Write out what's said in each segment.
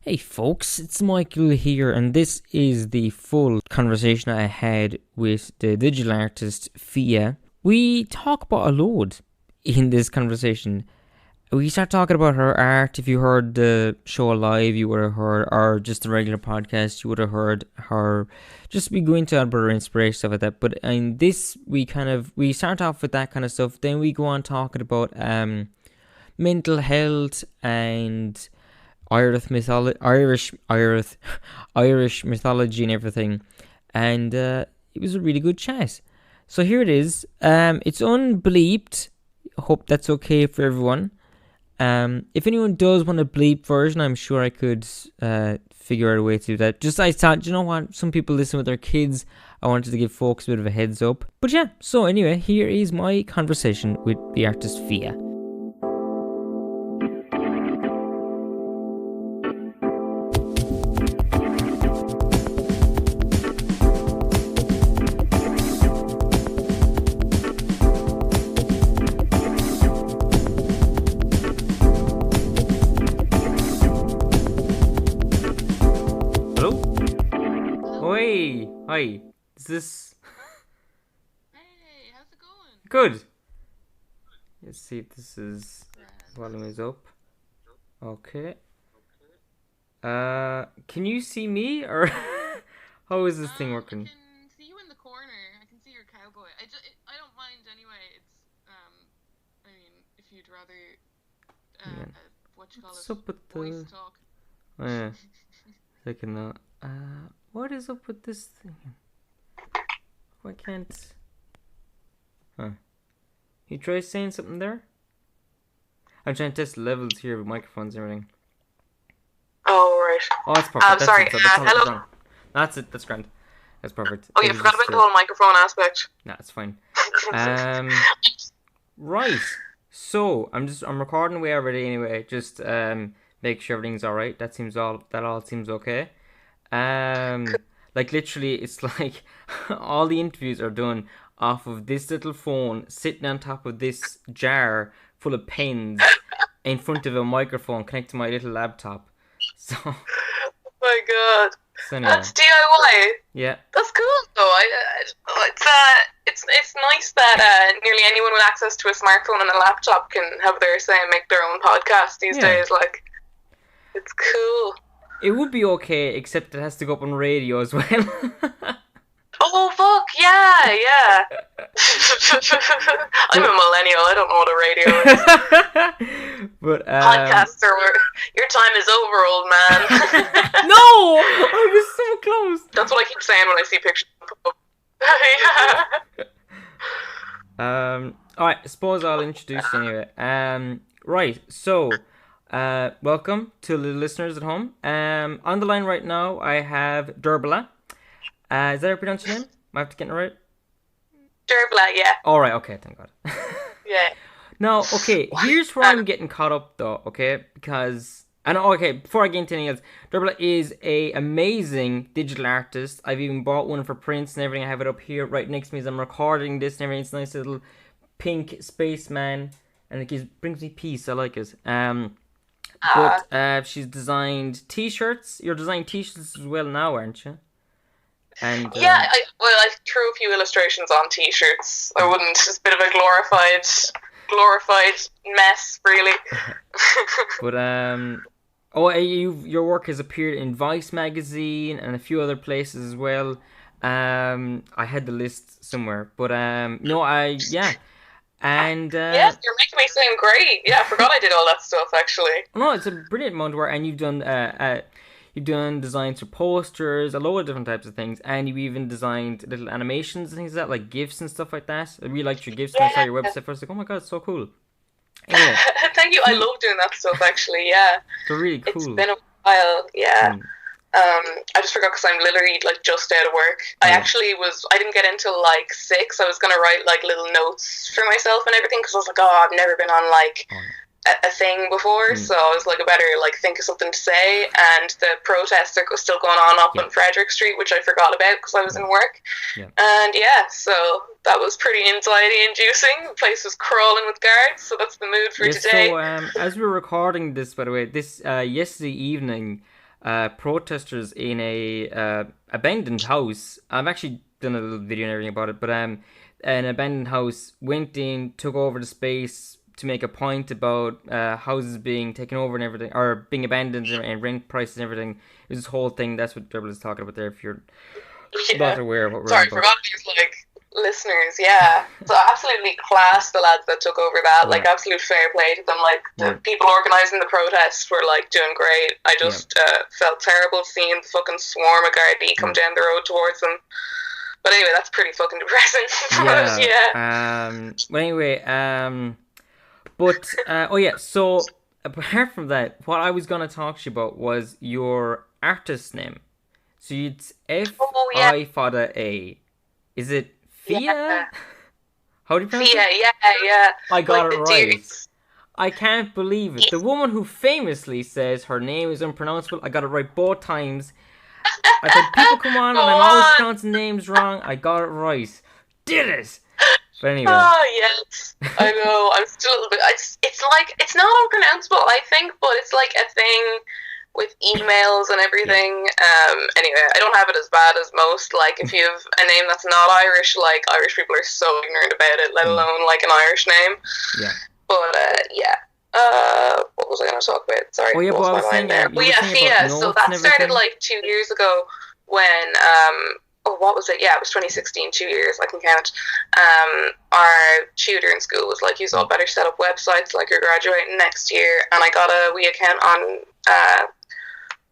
Hey folks, it's Michael here, and this is the full conversation I had with the digital artist Fia. We talk about a load in this conversation. We start talking about her art. If you heard the show live, you would have heard, or just the regular podcast, you would have heard her just be going to about her inspiration, stuff like that. But in this, we start off with that kind of stuff. Then we go on talking about mental health and Irish mythology and everything, and it was a really good chat. So here it is. It's unbleeped. Hope that's okay for everyone. If anyone does want a bleep version, I'm sure I could figure out a way to do that. Just I thought, you know what? Some people listen with their kids. I wanted to give folks a bit of a heads up. But yeah. So anyway, here is my conversation with the artist Fia. Hi, is this... Hey, how's it going? Good. Let's see if this is... volume is up. Okay. Can you see me, or how is this thing working? I can see you in the corner. I can see your cowboy. I don't mind anyway. I mean, if you'd rather, Yeah. what's What's up with voice the... talk. Oh, yeah. Second, what is up with this thing? Why can't... Huh. You try saying something there? I'm trying to test levels here with microphones and everything. Oh, right. Oh, that's perfect. That's sorry. it. That's all Hello. done. That's it. That's grand. That's perfect. Oh, you forgot about the whole microphone aspect. Nah, it's fine. Right. So I'm recording away already anyway. Just make sure everything's alright. That all seems okay. Like literally, it's like all the interviews are done off of this little phone sitting on top of this jar full of pens in front of a microphone connected to my little laptop. So. Oh my god. So anyway. That's DIY. Yeah. That's cool though. It's nice that nearly anyone with access to a smartphone and a laptop can have their say and make their own podcast these days. Like, it's cool. It would be okay, except it has to go up on radio as well. Oh fuck yeah. I'm a millennial. I don't know what a radio is. But podcasts are your time is over, old man. No, I was so close. That's what I keep saying when I see pictures. Yeah. All right. I suppose I'll introduce you anyway. Right. So, welcome to the listeners at home. On the line right now, I have Derbala. Is that how you pronounce your name? I have to get it right. Derbala, yeah. All right. Okay. Thank God. Yeah. Now, okay. Here's where I'm getting caught up, though. Okay, because before I get into anything else, Derbala is a amazing digital artist. I've even bought one for prints and everything. I have it up here right next to me as I'm recording this and everything. It's a nice little pink spaceman, and it brings me peace. I like it. But she's designed t-shirts. You're designing t-shirts as well now, aren't you? And yeah, I threw a few illustrations on t-shirts. I wouldn't. It's a bit of a glorified mess, really. But your work has appeared in Vice magazine and a few other places as well. I had the list somewhere, but And yes, you're making me sound great. Yeah, I forgot I did all that stuff actually. No, it's a brilliant amount of work, and you've done designs for posters, a load of different types of things, and you've even designed little animations and things like that, like GIFs and stuff like that. I really liked your GIFs when I saw your website first. Like, oh my god, it's so cool. Anyway, thank you. I love doing that stuff actually. Yeah, they're really cool. It's been a while. Yeah. I just forgot because I'm literally like just out of work. I didn't get until like 6. I was gonna write like little notes for myself and everything because I was like, oh, I've never been on like a thing before, so I was like, I better like think of something to say. And the protests are still going on up on Frederick Street, which I forgot about because I was in work. And so that was pretty anxiety inducing. The place was crawling with guards, so that's the mood for today. So as we were recording this, by the way, this yesterday evening, protesters in a abandoned house. I've actually done a little video and everything about it, but an abandoned house went in, took over the space to make a point about houses being taken over and everything, or being abandoned and rent prices and everything. It was this whole thing. That's what Dribble is talking about there. If you're not aware of what we're Sorry, about. forgot these like listeners. Yeah, so absolutely class the lads that took over that. Like absolute fair play to them. Like the people organising the protests were like doing great. I just felt terrible seeing the fucking swarm of Gardaí come down the road towards them. But anyway, that's pretty fucking depressing. But anyway, so apart from that, what I was gonna talk to you about was your artist name. So it's F-I Fada A. Is it Fia? Yeah. How do you pronounce Fia, it? yeah. I got like it right. I can't believe it. The woman who famously says her name is unpronounceable, I got it right both times. I said, people come on, and I'm always pronouncing names wrong. I got it right. Did it! But anyway. Oh, yes. I know. I'm still a little bit... It's like... It's not unpronounceable, I think, but it's like a thing with emails and everything. Anyway, I don't have it as bad as most. Like, if you have a name that's not Irish, like, Irish people are so ignorant about it, let alone, like, an Irish name. Yeah. But, what was I going to talk about? Sorry, I was saying there. Fia. So that started, like, 2 years ago when, what was it? Yeah, it was 2016, 2 years, I can count. Our tutor in school was like, you all better set up websites, like you're graduating next year. And I got a wee account on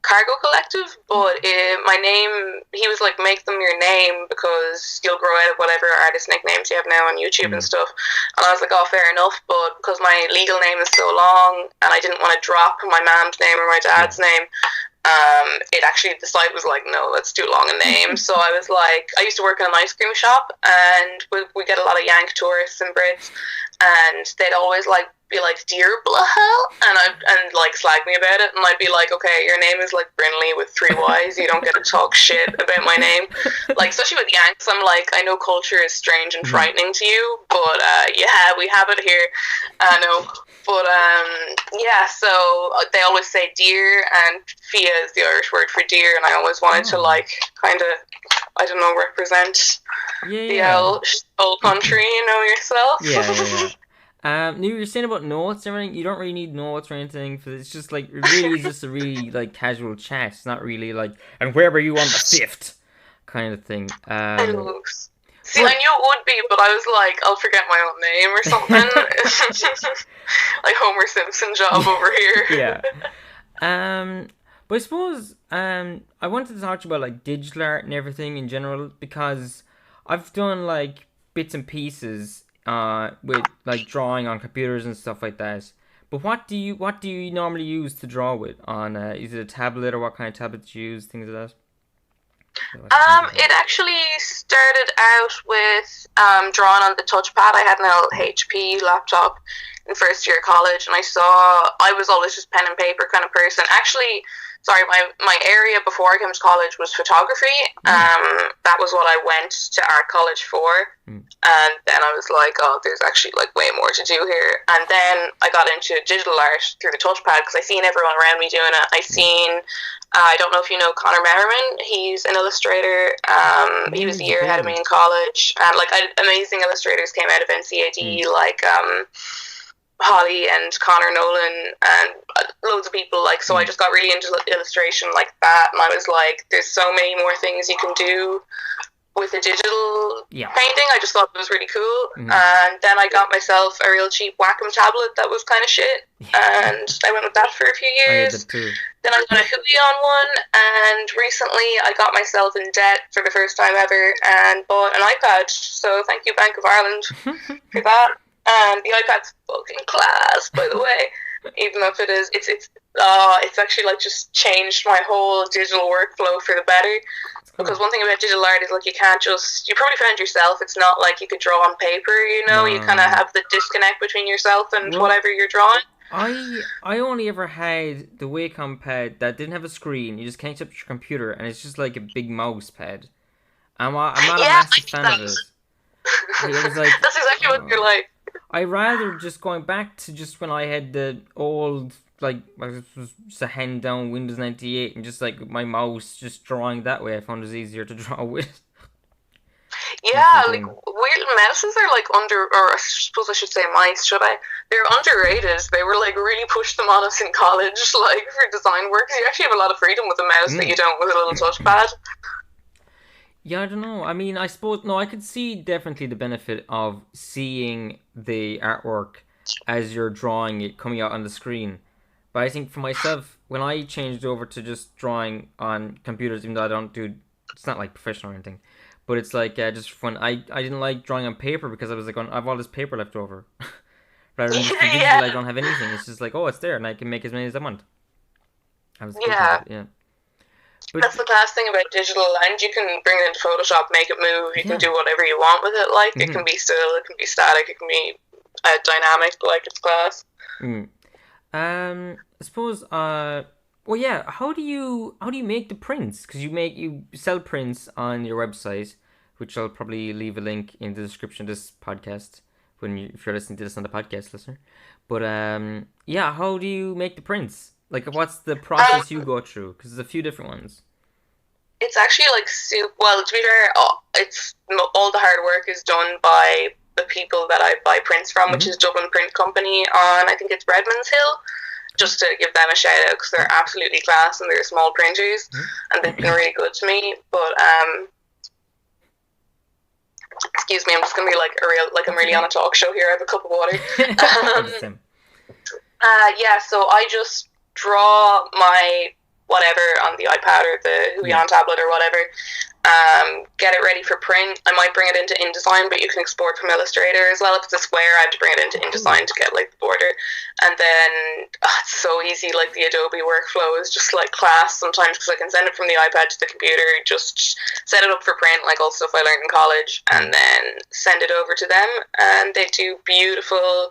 Cargo Collective, but my name, he was like, make them your name because you'll grow out of whatever artist nicknames you have now on YouTube and stuff. And I was like, oh, fair enough, but because my legal name is so long and I didn't want to drop my mom's name or my dad's name, it actually, the site was like, no, that's too long a name. So I was like, I used to work in an ice cream shop, and we get a lot of Yank tourists and Brits, and they'd always like be like, dear Blahel, and like slag me about it, and I'd be like, okay, your name is like Brinley with 3 Y's, you don't get to talk shit about my name. Like, especially with Yanks, I'm like, I know culture is strange and frightening to you, but yeah, we have it here. I know. But so they always say dear, and Fia is the Irish word for dear, and I always wanted to like kind of, I don't know, represent the old country, you know, yourself. You were saying about notes and everything. You don't really need notes or anything for this. It's just like, it really is just a really like casual chat. It's not really like, and where were you on the 5th kind of thing. See, I knew it would be, but I was like, I'll forget my own name or something. Like Homer Simpson job over here. But I suppose I wanted to talk to you about like digital art and everything in general, because I've done like bits and pieces with like drawing on computers and stuff like that. But what do you normally use to draw with on? Is it a tablet, or what kind of tablet do you use? Things like that. It actually started out with drawing on the touchpad. I had an old HP laptop in first year of college, and I was always just pen and paper kind of person. Actually, sorry, my area before I came to college was photography. That was what I went to art college for. And then I was like, oh, there's actually like way more to do here. And then I got into digital art through the touchpad because I seen everyone around me doing it. I don't know if you know Connor Merriman. He's an illustrator. He was a year ahead of me in college. And like amazing illustrators came out of NCAD, like Holly and Connor Nolan and loads of people. Like, so I just got really into illustration like that. And I was like, there's so many more things you can do with a digital painting. I just thought it was really cool. And then I got myself a real cheap Wacom tablet that was kind of shit, and I went with that for a few years. Then I got a Huion one, and recently I got myself in debt for the first time ever and bought an iPad, so thank you Bank of Ireland for that. And the iPad's fucking class, by the way, even though it's actually like just changed my whole digital workflow for the better. Because one thing about digital art is like you probably found yourself, it's not like you could draw on paper, you know, you kind of have the disconnect between yourself and whatever you're drawing. I only ever had the Wacom pad that didn't have a screen. You just connect up to your computer and it's just like a big mouse pad. I'm not a massive fan of it. It was like, that's exactly what you're like. I rather just going back to just when I had the old like I was just a hand down Windows 98 and just like my mouse just drawing that way. I found it was easier to draw with. Yeah, like weird mouses are like or I suppose I should say mice, should I? They're underrated. They were like really pushed them on us in college, like for design work. You actually have a lot of freedom with a mouse that you don't with a little touchpad. Yeah, I don't know. I mean, I suppose no, I could see definitely the benefit of seeing the artwork as you're drawing it coming out on the screen. But I think for myself, when I changed over to just drawing on computers, even though I don't do, it's not like professional or anything, but it's like just fun. I didn't like drawing on paper because I was like, I have all this paper left over. Rather than just digital, I don't have anything. It's just like, oh, it's there, and I can make as many as I want. Yeah. But that's the class thing about digital, and you can bring it into Photoshop, make it move. You can do whatever you want with it. Like it can be still, it can be static, it can be dynamic. Like it's class. I suppose. Well, yeah. How do you make the prints? Because you sell prints on your website, which I'll probably leave a link in the description of this podcast if you're listening to this on the podcast, listener. But yeah, how do you make the prints? Like, what's the process you go through? Because there's a few different ones. It's actually like well, to be fair, it's all the hard work is done by the people that I buy prints from, which is Dublin Print Company on, I think it's Redmond's Hill. Just to give them a shout out because they're absolutely class and they're small printers and they've been really good to me. But excuse me, I'm just gonna be like I'm really on a talk show here. I have a cup of water. Yeah, so I just draw my whatever on the iPad or the Huion tablet or whatever. Get it ready for print. I might bring it into InDesign, but you can export from Illustrator as well. If it's a square, I have to bring it into InDesign to get like the border. And then it's so easy. Like the Adobe workflow is just like class sometimes because I can send it from the iPad to the computer, just set it up for print, like all stuff I learned in college, and then send it over to them, and they do beautiful.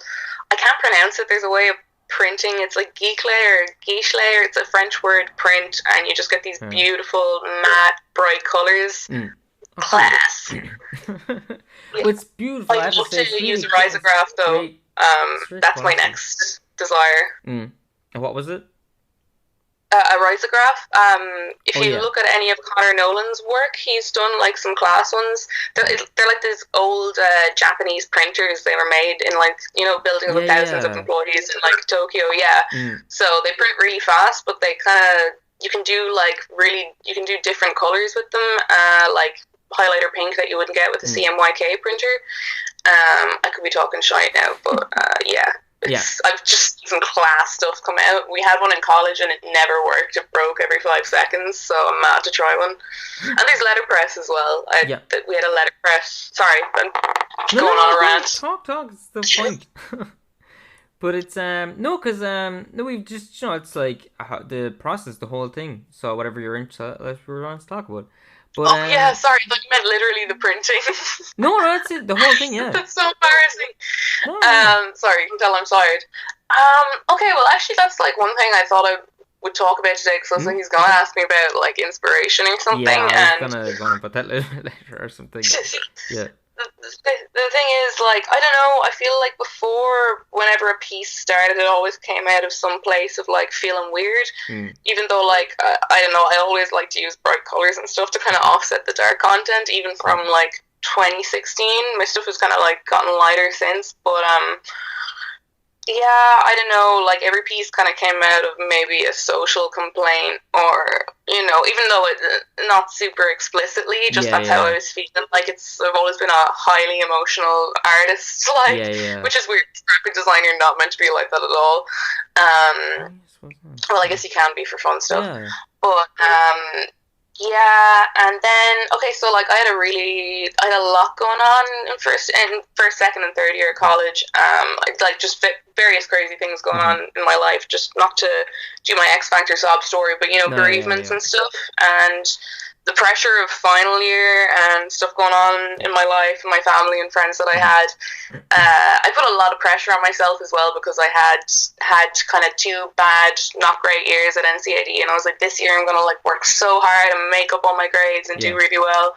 I can't pronounce it. There's a way of printing. It's like Guichet. It's a French word, print, and you just get these beautiful matte bright colors. Class. Well, it's beautiful. I'd love to use a risograph though. That's my next desire. And what was it? A risograph. If you look at any of Connor Nolan's work, he's done like some class ones. They're like these old Japanese printers. They were made in like buildings with thousands of employees in like Tokyo. So they print really fast, but they you can do different colors with them, like highlighter pink that you wouldn't get with a CMYK printer. I could be talking shite now, but yeah. I've just seen some class stuff come out. We had one in college and it never worked. It broke every 5 seconds, so I'm mad to try one. And there's letterpress as well. We had a letterpress. Sorry, I'm going on a rant. Talk. It's the point. But it's because we've just it's like the process, the whole thing. So whatever you're into, that's what we're going to talk about. But, sorry, I thought you meant literally the printing. no, that's it. The whole thing, yeah. That's so embarrassing. No. Sorry, you can tell I'm tired. Okay, well, actually, that's like one thing I thought I would talk about today because I was like, he's gonna ask me about like inspiration or something. Yeah, I was gonna put that later or something. Yeah. The thing is, like, I don't know, I feel like before, whenever a piece started, it always came out of some place of, like, feeling weird, even though, like, I don't know, I always like to use bright colours and stuff to kind of offset the dark content, even from, like, 2016, my stuff has kind of, like, gotten lighter since, but, yeah, I don't know, like, every piece kind of came out of maybe a social complaint, or, even though it, not super explicitly, just that's how I was feeling, like, I've always been a highly emotional artist, like, which is weird, graphic designer not meant to be like that at all, well, I guess you can be for fun stuff, but, yeah, and then, okay, so, like, I had a lot going on in first, second, and third year of college, like, just various crazy things going on in my life, just not to do my X Factor sob story, but, bereavements and stuff, and the pressure of final year and stuff going on in my life and my family and friends that I had, I put a lot of pressure on myself as well because I had kind of 2 bad, not great years at NCAD, and I was like, this year I'm going to like work so hard and make up all my grades and do really well.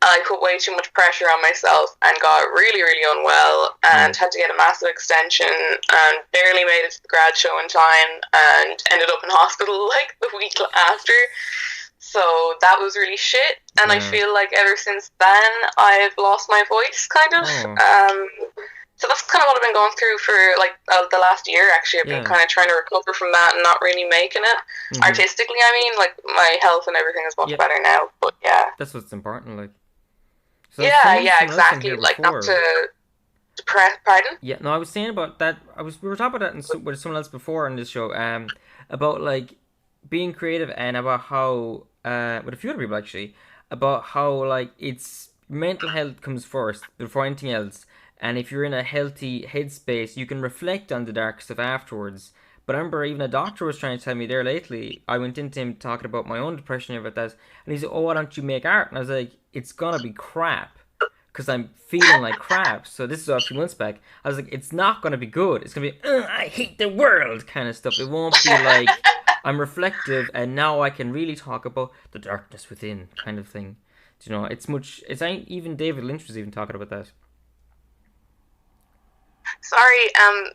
I put way too much pressure on myself and got really, really unwell and had to get a massive extension and barely made it to the grad show in time and ended up in hospital like the week after. So that was really shit. And I feel like ever since then I've lost my voice, kind of. So that's kind of what I've been going through for like the last year. Actually, I've been kind of trying to recover from that and not really making it artistically. I mean, like my health and everything is much better now. But yeah, that's what's important. Like, so yeah, exactly. Like not to depress. Pardon? Yeah, no, I was saying about that. We were talking about that with someone else before on this show. About like being creative and about how with a few other people actually about how like it's mental health comes first before anything else. And if you're in a healthy headspace, you can reflect on the dark stuff afterwards. But I remember even a doctor was trying to tell me there lately, I went into him talking about my own depression and about that, and he said, oh, why don't you make art? And I was like, it's gonna be crap, because I'm feeling like crap. So this is a few months back. I was like, it's not gonna be good. It's gonna be, I hate the world kind of stuff. It won't be like, I'm reflective, and now I can really talk about the darkness within kind of thing. You know, it's even David Lynch was even talking about that. Sorry, I'm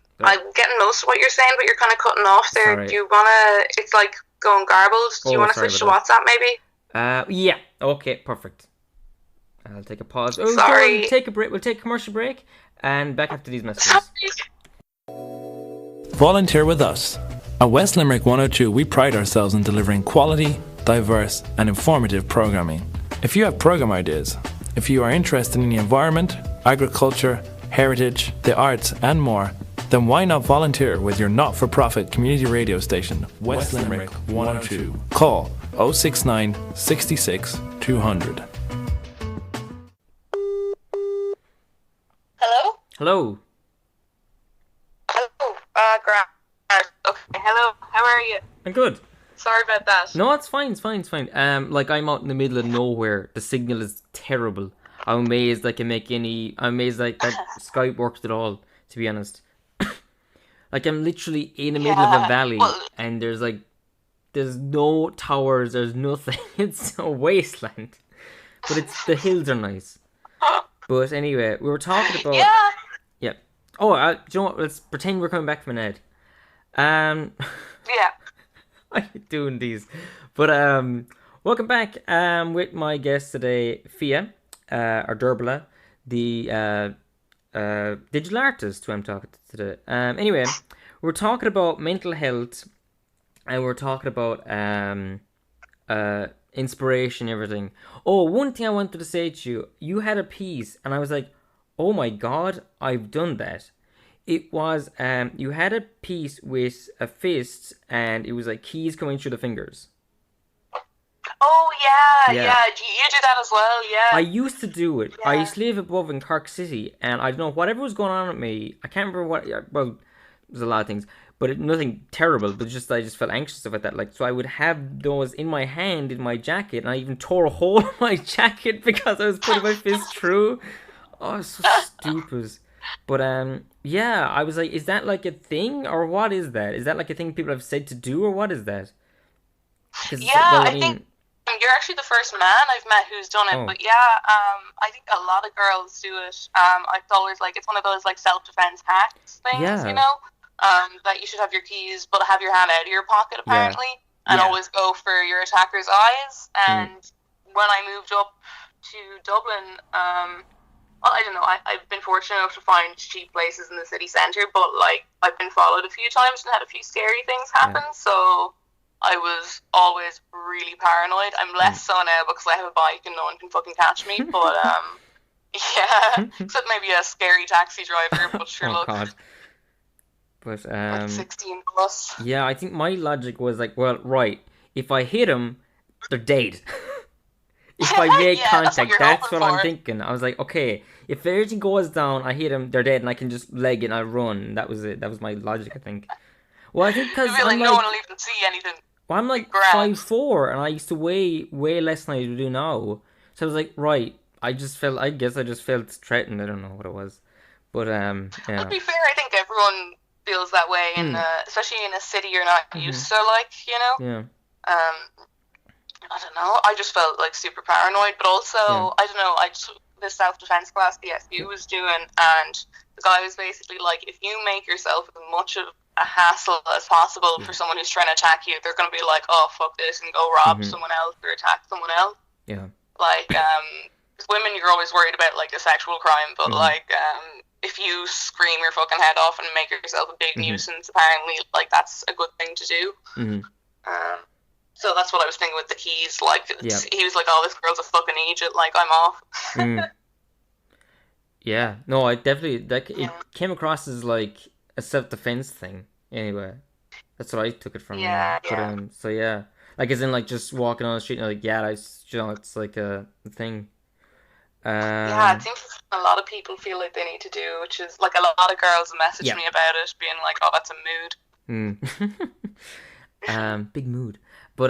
getting most of what you're saying, but you're kind of cutting off there. Sorry. Do you wanna? It's like going garbled. Do you want to switch to WhatsApp, maybe? Yeah. Okay. Perfect. I'll take a pause. Oh, sorry. Take a break. We'll take a commercial break, and back after these messages. Volunteer with us. At West Limerick 102, we pride ourselves in delivering quality, diverse, and informative programming. If you have program ideas, if you are interested in the environment, agriculture, heritage, the arts and more, then why not volunteer with your not-for-profit community radio station, West Limerick 102. Call 069 66 200. Hello? Hello. Hello. Grant. Okay, hello. How are you? I'm good. Sorry about that. No, it's fine. Like I'm out in the middle of nowhere. The signal is terrible. I'm amazed I can make any... I'm amazed like that Skype works at all, to be honest. Like, I'm literally in the middle of a valley, and there's no towers, there's nothing. It's a wasteland. But the hills are nice. But anyway, we were talking about... Yeah. Oh, do you know what? Let's pretend we're coming back from an ad. Yeah. I hate doing these. But, welcome back with my guest today, Fia. Or Derbala, the digital artist who I'm talking to today. Anyway, we're talking about mental health, and we're talking about inspiration, everything. Oh, one thing I wanted to say to you, you had a piece, and I was like, oh my god, I've done that. It was, you had a piece with a fist, and it was like keys coming through the fingers. Oh, yeah. You do that as well, yeah. I used to do it. Yeah. I used to live above in Cork City, and I don't know, whatever was going on with me, I can't remember what, well, there's a lot of things, but nothing terrible, but just I just felt anxious about that. Like, so I would have those in my hand, in my jacket, and I even tore a hole in my jacket because I was putting my fist through. Oh, it's so stupid. But, yeah, I was like, is that like a thing, or what is that? Is that like a thing people have said to do, or what is that? Yeah, well, I think you're actually the first man I've met who's done it, but yeah, I think a lot of girls do it. I've always like, it's one of those like self-defense hacks things, you know, that you should have your keys, but have your hand out of your pocket apparently, and always go for your attacker's eyes. And when I moved up to Dublin, well, I don't know, I've been fortunate enough to find cheap places in the city centre, but like I've been followed a few times and had a few scary things happen, so I was always really paranoid. I'm less so now because I have a bike and no one can fucking catch me. But yeah, except maybe a scary taxi driver. But sure, look. God. But like 16 plus. Yeah, I think my logic was like, well, right, if I hit them, they're dead. If I make contact, that's what I'm thinking. I was like, okay, if everything goes down, I hit them, they're dead, and I can just leg it and I run. That was it. That was my logic, I think. Well, I think because like no one will even see anything. Well, I'm like 5'4", and I used to weigh way less than I do now. So I was like, right, I guess I just felt threatened. I don't know what it was. But, yeah. To be fair, I think everyone feels that way, especially in a city you're not used to, like, you know? Yeah. I don't know. I just felt like super paranoid, but also I don't know. I took this self-defense class the SU was doing, and the guy was basically like, if you make yourself as much of a hassle as possible for someone who's trying to attack you, they're going to be like, oh fuck this, and go rob someone else or attack someone else. Yeah. Like, women, you're always worried about like a sexual crime, but like, if you scream your fucking head off and make yourself a big nuisance, apparently, like that's a good thing to do. So that's what I was thinking with the keys. Like, he was like, "Oh, this girl's a fucking idiot. Like, I'm off." Yeah, no, I definitely it came across as like a self-defense thing. Anyway, that's what I took it from. So yeah, like as in like just walking on the street and like it's like a thing. It seems a lot of people feel like they need to do, which is like a lot of girls message me about it, being like, "Oh, that's a mood." Big mood. But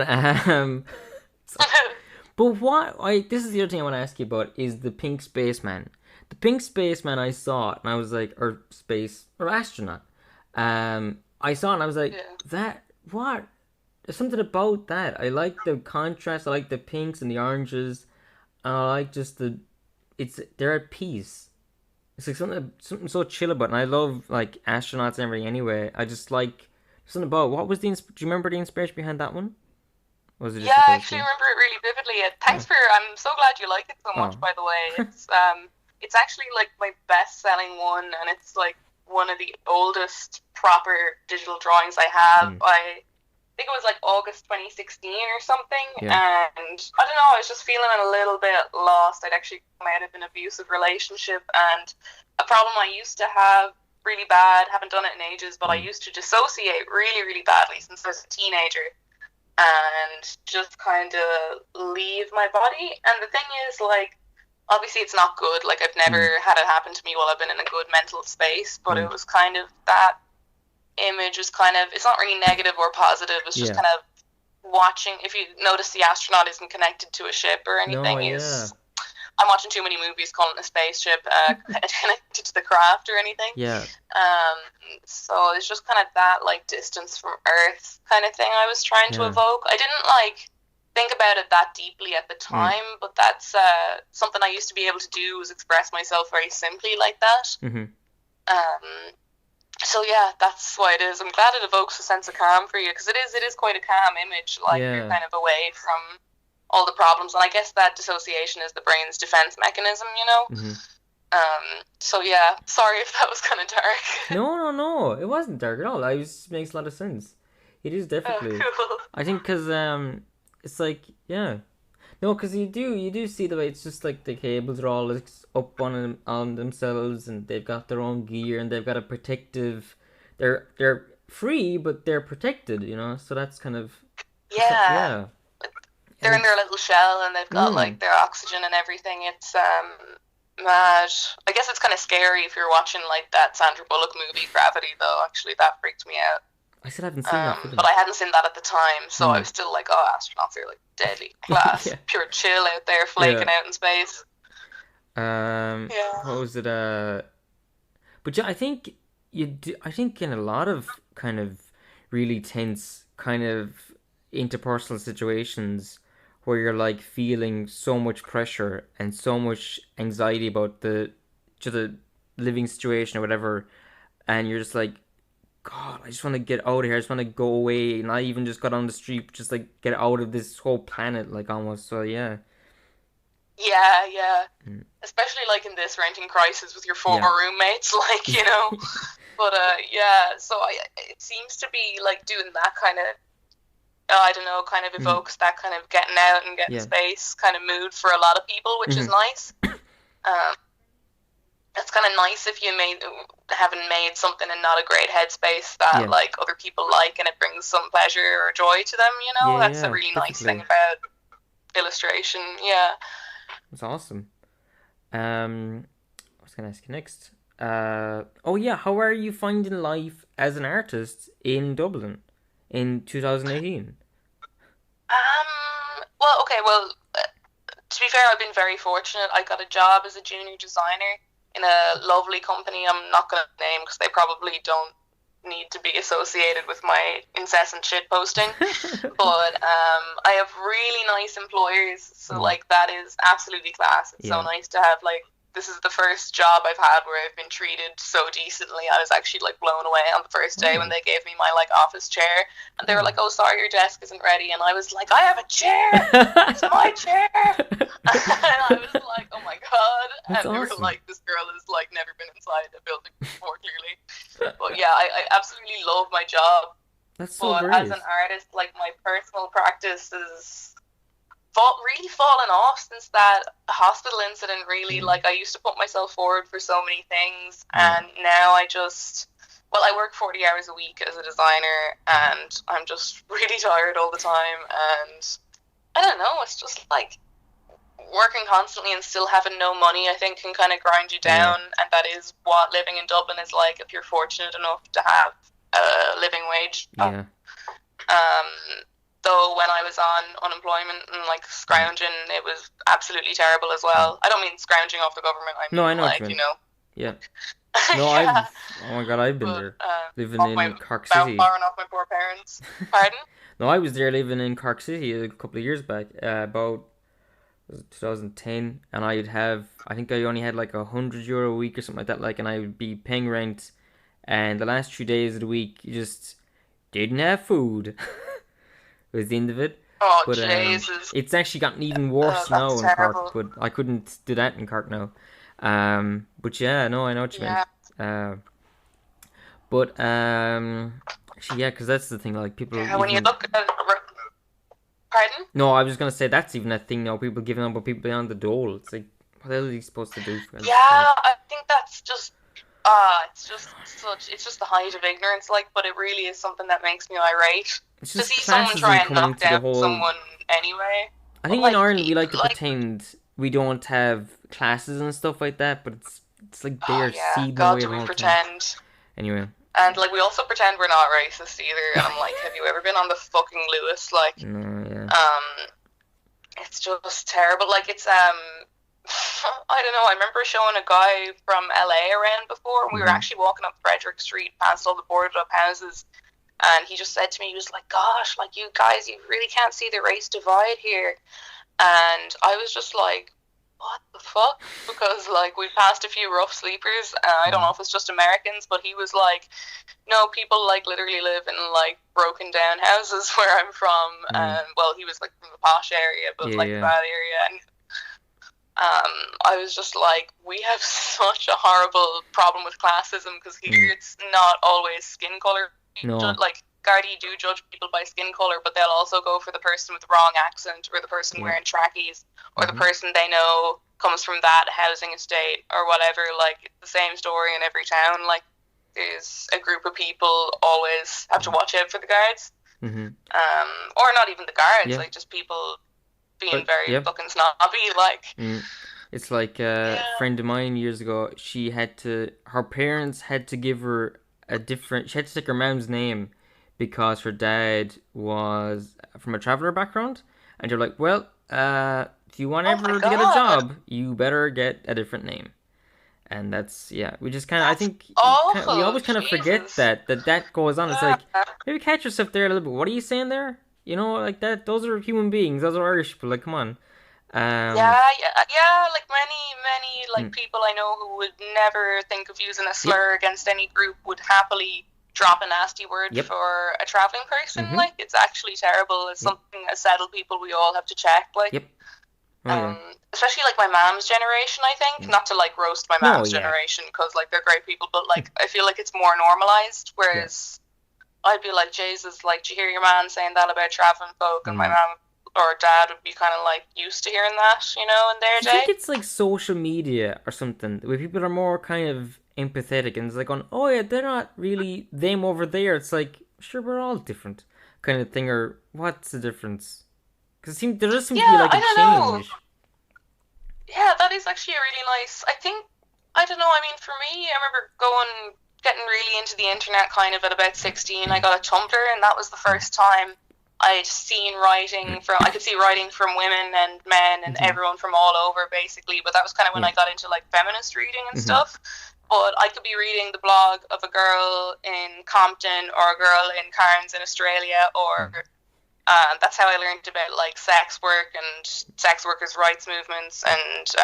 this is the other thing I want to ask you about is the pink spaceman. The pink spaceman I saw it and I was like, or astronaut. I saw it and I was like, that what? There's something about that. I like the contrast. I like the pinks and the oranges. And I like just they're at peace. It's like something so chill about it. And I love like astronauts and everything. Anyway, I just like something about what was do you remember the inspiration behind that one? Was it I actually remember it really vividly. Thanks I'm so glad you like it so much, by the way. It's actually like my best-selling one, and it's like one of the oldest proper digital drawings I have. I think it was like August 2016 or something, and I don't know, I was just feeling a little bit lost. I'd actually come out of an abusive relationship, and a problem I used to have really bad, haven't done it in ages, but I used to dissociate really, really badly since I was a teenager. And just kind of leave my body. And the thing is, like, obviously it's not good. Like, I've never had it happen to me while I've been in a good mental space, but it was kind of, that image was kind of, it's not really negative or positive, it's just kind of watching. If you notice, the astronaut isn't connected to a ship or anything. I'm watching too many movies calling it a spaceship connected to the craft or anything. So it's just kind of that like distance from Earth kind of thing I was trying to evoke. I didn't like think about it that deeply at the time, but that's something I used to be able to do, was express myself very simply like that. So yeah, that's why it is. I'm glad it evokes a sense of calm for you, because it is quite a calm image. Like you're kind of away from all the problems, and I guess that dissociation is the brain's defense mechanism, you know. So yeah, sorry if that was kind of dark. No, it wasn't dark at all. It makes a lot of sense. It is definitely. Cool. I think because it's like because you do see the way it's just like the cables are all up on themselves, and they've got their own gear, and they've got a protective. They're free, but they're protected, you know. So that's kind of They're in their little shell, and they've got like their oxygen and everything. It's mad. I guess it's kind of scary if you're watching like that Sandra Bullock movie Gravity, though. Actually, that freaked me out. I still haven't seen that. But I hadn't seen that at the time, so I was still like, oh, astronauts are like deadly class, pure chill out there, flaking out in space. What was it? But yeah, I think I think in a lot of kind of really tense kind of interpersonal situations, where you're like feeling so much pressure and so much anxiety about the living situation or whatever, and you're just like, God, I just want to get out of here. I just want to go away. Not even just got on the street, just like get out of this whole planet, like almost. So yeah. Especially like in this renting crisis with your former roommates, like, you know. But so it seems to be like doing that kind of, I don't know, kind of evokes that kind of getting out and getting space kind of mood for a lot of people, which is nice. It's kind of nice if you haven't made something in not a great headspace that like other people like, and it brings some pleasure or joy to them, you know. That's a really nice thing about illustration. That's awesome. I was gonna ask you next. How are you finding life as an artist in Dublin in 2018? To be fair, I've been very fortunate. I got a job as a junior designer in a lovely company I'm not going to name, because they probably don't need to be associated with my incessant shit posting. But I have really nice employers, so like that is absolutely class. It's so nice to have like, this is the first job I've had where I've been treated so decently. I was actually like blown away on the first day when they gave me my like office chair, and they were like, "Oh, sorry, your desk isn't ready." And I was like, "I have a chair. It's my chair." And I was like, "Oh my god!" That's and they awesome. were like, "This girl has like never been inside a building before, clearly." But yeah, I absolutely love my job. That's so But great. as an artist, like my personal practice is really fallen off since that hospital incident. Really, like I used to put myself forward for so many things, and now I work 40 hours a week as a designer, and I'm just really tired all the time, and I don't know, it's just like working constantly and still having no money, I think, can kind of grind you down, and that is what living in Dublin is like if you're fortunate enough to have a living wage. Though when I was on unemployment and like scrounging, it was absolutely terrible as well. I don't mean scrounging off the government. I mean, No, I know what like, you mean. you know. Yeah. No, Yeah. oh my god, I've been But, there, living off in Cork borrowing City. off my poor parents. Pardon? No, I was there living in Cork City a couple of years back, about was it 2010, and I think I only had like €100 a week or something like that, like, and I would be paying rent, and the last 2 days of the week, you just didn't have food. Was the end of it. Oh, But Jesus. it's actually gotten even worse now that's in terrible. Cork, but I couldn't do that in Cork now. But yeah, no, I know what you Yeah. meant. But actually, yeah, because that's the thing. Like people. Yeah, when you even- look at... Pardon? No, I was just gonna say that's even a thing now. People giving up on people beyond the dole. It's like, what the hell are you supposed to do? For Yeah, I think that's just... it's just the height of ignorance, like, but it really is something that makes me irate. It's To just see someone classism try and coming knock into the down whole. someone anyway. I think But, in like, Ireland we like to like- pretend we don't have classes and stuff like that, but it's like they are yeah, seeding God, away do the we whole thing. pretend? Anyway, And, like, we also pretend we're not racist either, and I'm like, have you ever been on the fucking Lewis? Like, no, yeah. it's just terrible. Like, it's, I don't know, I remember showing a guy from LA around before, and we were Mhm. actually walking up Frederick Street past all the boarded up houses, and he just said to me, he was like, gosh, like, you guys, you really can't see the race divide here. And I was just like, what the fuck? Because, like, we passed a few rough sleepers, and I don't know if it's just Americans, but he was like, no, people, like, literally live in, like, broken down houses where I'm from, and, well, he was, like, from the posh area, but, Yeah, like, yeah. the bad area, and I was just like, we have such a horrible problem with classism, because here it's not always skin color. No. Like, Gardaí do judge people by skin color, but they'll also go for the person with the wrong accent, or the person Yeah. wearing trackies, or the person they know comes from that housing estate, or whatever. Like, it's the same story in every town. Like, there's a group of people always have to watch out for the guards, Mm-hmm. or not even the guards, Yeah. like just people being But, very yeah. fucking snobby. Like, It's like a friend of mine years ago. Her parents had to give her she had to take her mom's name because her dad was from a traveller background. And you're like, well, if you want Oh ever my to get a God. job, you better get a different name. And that's, yeah, we just kind of, I think, awful, we always kind of forget Jesus. that goes on. It's like, maybe catch yourself there a little bit. What are you saying there? You know, like that, those are human beings. Those are Irish people. Like, come on. Yeah, like many like people I know who would never think of using a slur against any group would happily drop a nasty word Yep. for a traveling person. Mhm. Like, it's actually terrible. It's something as settled people we all have to check. Like, Yep. Oh, yeah. especially like my mom's generation, I think. Not to like roast my No, mom's yeah. generation, because like they're great people, but like I feel like it's more normalized. Whereas I'd be like, Jesus, like, do you hear your man saying that about traveling folk? And my mom or dad would be kind of like used to hearing that, you know, in their I think day. it's like social media or something where people are more kind of empathetic and it's like, oh yeah, they're not really them over there. It's like, sure, we're all different kind of thing. Or what's the difference? Because there does seem to be Yeah, like a I don't know. change. Yeah, that is actually a really nice. I think, I don't know, I mean, for me, I remember getting really into the internet kind of at about 16. I got a Tumblr, and that was the first time I'd seen writing I could see writing from women and men and everyone from all over, basically. But that was kind of when I got into like feminist reading and stuff. but I could be reading the blog of a girl in Compton or a girl in Cairns in Australia, or that's how I learned about like sex work and sex workers' rights movements and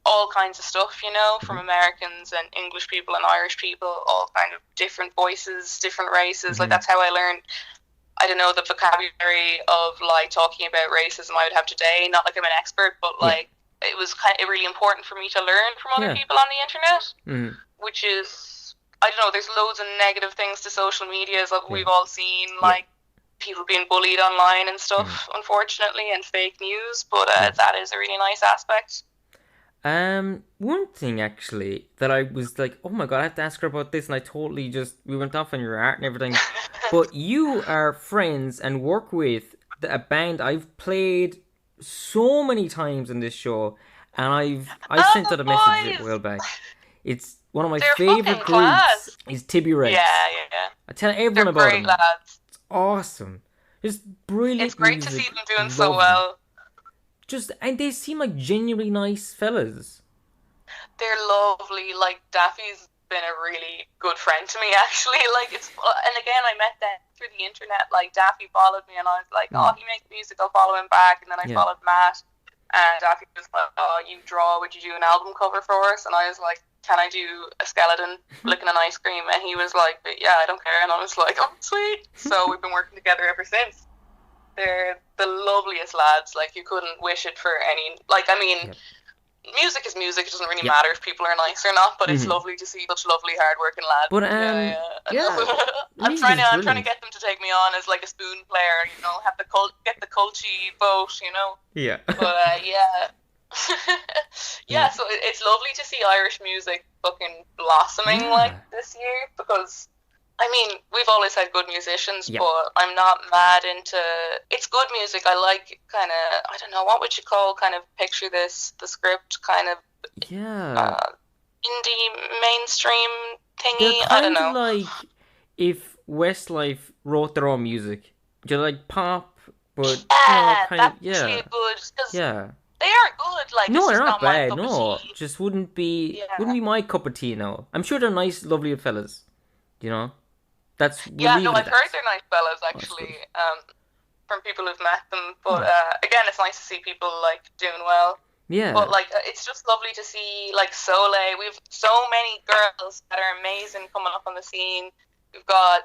all kinds of stuff, you know, from Americans and English people and Irish people, all kind of different voices, different races. Like that's how I learned, I don't know, the vocabulary of like talking about racism I would have today. Not like I'm an expert, but like it was kind of really important for me to learn from other people on the internet, which is, I don't know, there's loads of negative things to social media, as we've all seen, like people being bullied online and stuff, unfortunately, and fake news, but that is a really nice aspect. One thing actually that I was like, oh my god, I have to ask her about this, and I totally we went off on your art and everything. But you are friends and work with a band I've played so many times in this show, and I sent out a message a while back. It's one of my favorite groups. Is Tibby Rex. Yeah. I tell everyone about them. They're great lads. It's awesome. It's brilliant. It's great music. To see them doing so well. And they seem like genuinely nice fellas. They're lovely. Like, Daffy's been a really good friend to me, actually. Like, and again, I met them through the internet. Like, Daffy followed me, and I was like, oh, he makes music, I'll follow him back. And then I followed Matt, and Daffy was like, oh, you draw, would you do an album cover for us? And I was like, can I do a skeleton licking an ice cream? And he was like, yeah, I don't care. And I was like, oh, sweet. So we've been working together ever since. They're the loveliest lads. Like, you couldn't wish it for any. Like, I mean, music is music. It doesn't really matter if people are nice or not. But it's lovely to see such lovely, hardworking lads. But I'm trying to get them to take me on as like a spoon player. You know, get the Colchi vote. You know. Yeah. But So it's lovely to see Irish music fucking blossoming like this year, because I mean, we've always had good musicians, but I'm not mad into... It's good music. I like kind of... I don't know, what would you call kind of picture this, the script, kind of... indie mainstream thingy? I don't know. Like if Westlife wrote their own music. Do you like pop, but... that's really good. They are good. Like, no, they're not bad. No, just wouldn't be my cup of tea. No, I'm sure they're nice, lovely fellas. You know, I've heard they're nice fellas actually. From people who've met them. But again, it's nice to see people like doing well. Yeah. But like, it's just lovely to see like Soleil. We've so many girls that are amazing coming up on the scene. We've got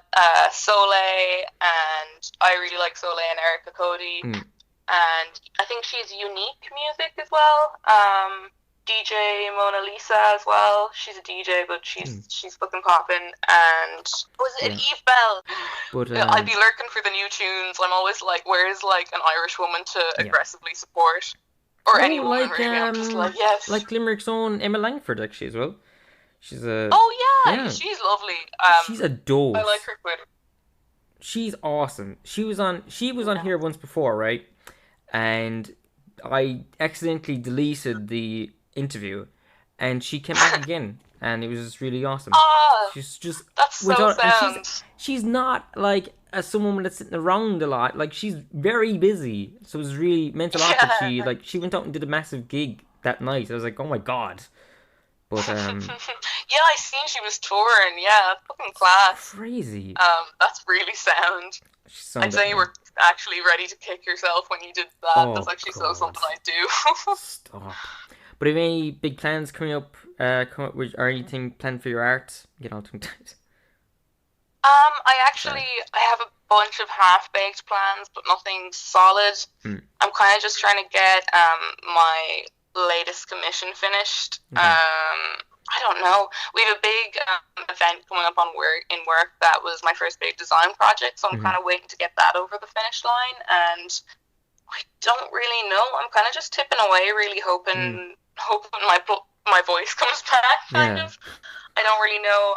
Soleil, and I really like Soleil and Erica Cody. And I think she's Unique Music as well. DJ Mona Lisa as well. She's a DJ, but she's fucking popping. And was it Eve Bell? But I'd be lurking for the new tunes. I'm always like, where's like an Irish woman to aggressively support? Or any woman, really. I'm just like, yes. Like Limerick's own Emma Langford, actually, as well. She's a... Oh, yeah. She's lovely. She's a dose. I like her Twitter. She's awesome. She was on here once before, right? And I accidentally deleted the interview, and she came back again, and it was just really awesome. She's just that's so sound. She's not like someone that's sitting around a lot. Like, she's very busy, so it was really meant a lot that she went out and did a massive gig that night. I was like, oh my god. But yeah, I seen she was touring. Yeah, fucking class. Crazy. That's really sound. I'd say you were actually ready to kick yourself when you did that. That's actually something I'd do. Stop. But have any big plans coming up or anything planned for your art? Get on to it. I have a bunch of half-baked plans, but nothing solid. I'm kind of just trying to get my latest commission finished. I don't know. We have a big event coming up in work that was my first big design project, so I'm kind of waiting to get that over the finish line, and I don't really know. I'm kind of just tipping away, really hoping my voice comes back, kind of. I don't really know.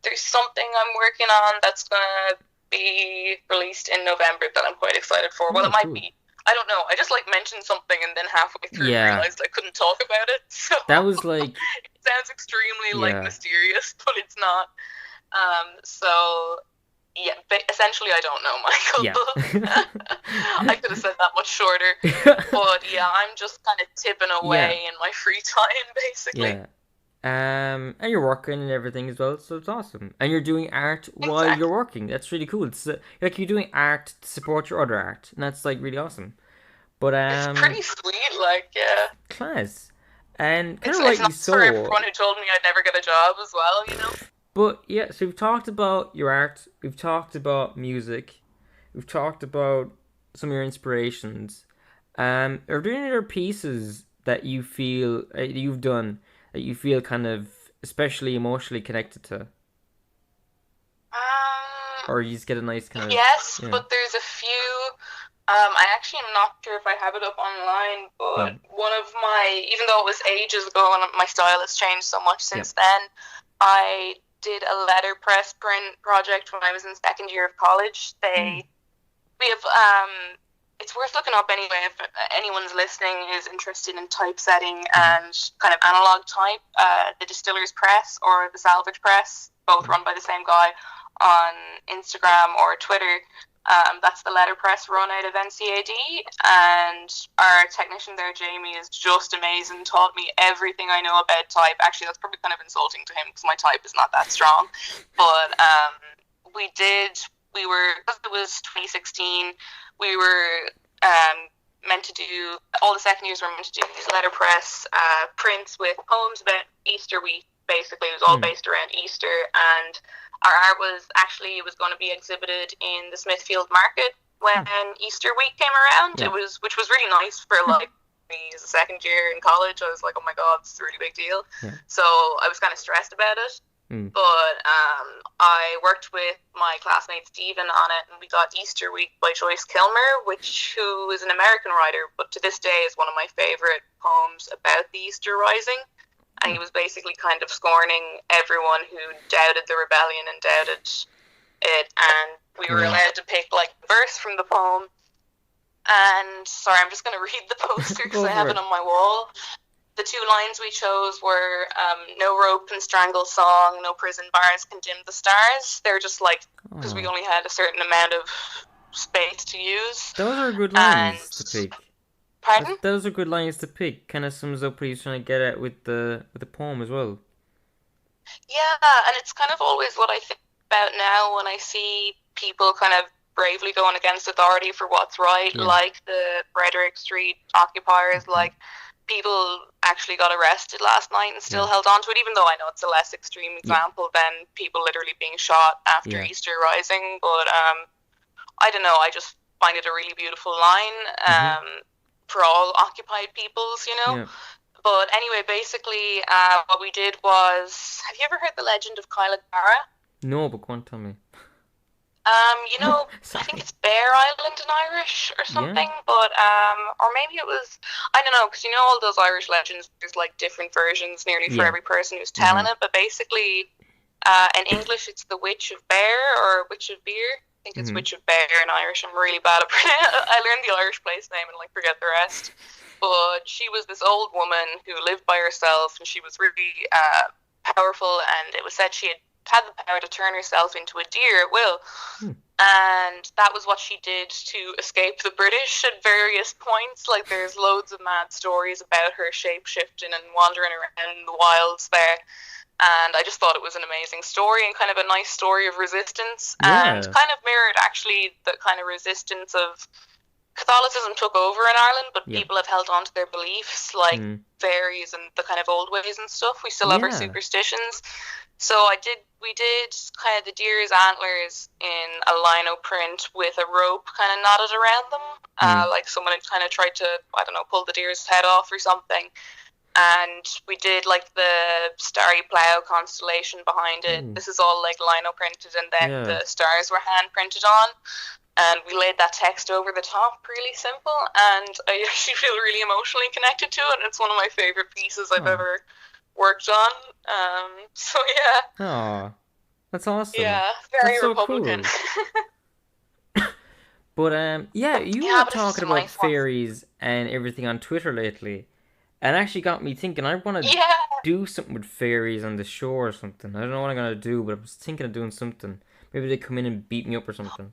There's something I'm working on that's gonna be released in November that I'm quite excited for. Well, it might be. I don't know. I just like mentioned something and then halfway through realized I couldn't talk about it. So that was like it sounds extremely like mysterious, but it's not. So yeah, but essentially I don't know, Michael. I could have said that much shorter. But yeah, I'm just kind of tipping away in my free time, basically. Yeah. And you're working and everything as well, so it's awesome. And you're doing art while Exactly. you're working. That's really cool. It's like you're doing art to support your other art, and that's like really awesome. But It's pretty sweet, like, yeah. class, and kind It's of it's rightly nice for so. everyone who told me I'd never get a job as well, you know? But yeah, so we've talked about your art, we've talked about music, we've talked about some of your inspirations. Are there any other pieces that you feel you've done that you feel kind of especially emotionally connected to, Um, or you just get a nice kind of yes, yeah, but there's a few. I actually am not sure if I have it up online, yeah, but one of my, even though it was ages ago and my style has changed so much yeah, since then, I did a letterpress print project when I was in second year of college. mm, We have, it's worth looking up anyway if anyone's listening is interested in typesetting mm-hmm, and kind of analog type. The Distiller's Press or the Salvage Press, both mm, run by the same guy on Instagram or Twitter. That's the letterpress run out of NCAD, and our technician there, Jamie, is just amazing. Taught me everything I know about type. Actually, that's probably kind of insulting to him because my type is not that strong. But we did. We were, because it was 2016. We were meant to do, all the second years were meant to do these letterpress prints with poems about Easter week. Basically, it was all mm, based around Easter, and our art was actually, it was going to be exhibited in the Smithfield Market when mm, Easter week came around. yeah, Which was really nice for like me as a second year in college. I was like, oh my god, it's a really big deal. yeah, So I was kind of stressed about it. mm, But I worked with my classmate Stephen on it, and we got Easter Week by Joyce Kilmer, who is an American writer, but to this day is one of my favorite poems about the Easter Rising. And he was basically kind of scorning everyone who doubted the rebellion and doubted it. And we were yeah. allowed to pick like a verse from the poem. And sorry, I'm just going to read the poster because Go I have for it it. on my wall. The two lines we chose were no rope can strangle song, no prison bars can dim the stars. They're just like, because we Oh, only had a certain amount of space to use. those are good And, lines to pick. pardon? Those are good lines to pick. Kind of sums up what he's trying to get at with the poem as well. Yeah, and it's kind of always what I think about now when I see people kind of bravely going against authority for what's right, Yeah. like the Frederick Street occupiers, Mm-hmm. like people actually got arrested last night and still Yeah. held on to it, even though I know it's a less extreme Yeah. example than people literally being shot after Yeah. Easter Rising. But I don't know, I just find it a really beautiful line Mm-hmm. for all occupied peoples, you know? Yeah. But anyway, basically, what we did was, have you ever heard the legend of Kyla-Gara? No, but go on, tell me. You know, I Sorry. think it's Bear Island in Irish or Yeah. something, but, or maybe it was, I don't know, because you know all those Irish legends, there's like different versions nearly for Yeah. every person who's telling Mm-hmm. it, but basically, in English it's the Witch of Bear or Witch of Beer. I think it's Mm-hmm. Witch of Bear in Irish. I'm really bad at I learned the Irish place name and like forget the rest. But she was this old woman who lived by herself, and she was really powerful, and it was said she had the power to turn herself into a deer at will. Hmm. And that was what she did to escape the British at various points. Like, there's loads of mad stories about her shape-shifting and wandering around in the wilds there. And I just thought it was an amazing story and kind of a nice story of resistance, and Yeah. kind of mirrored actually the kind of resistance of Catholicism took over in Ireland, but Yeah. people have held on to their beliefs, like Mm. fairies and the kind of old ways and stuff. We still have our Yeah. superstitions. So we did kind of the deer's antlers in a lino print with a rope kind of knotted around them, like someone had kind of tried to, I don't know, pull the deer's head off or something. And we did like the Starry Plough constellation behind it. Ooh. This is all like lino printed, and then Yeah. the stars were hand printed on. And we laid that text over the top, really simple. And I actually feel really emotionally connected to it. And it's one of my favorite pieces I've Oh. ever worked on. So yeah, Oh, that's awesome. yeah, very That's so Republican. But yeah, you Yeah, were but it's just talking a about nice one. fairies and everything on Twitter lately, and actually got me thinking. I want to Yeah. do something with fairies on the shore or something. I don't know what I'm gonna do, but I was thinking of doing something. Maybe they come in and beat me up or something.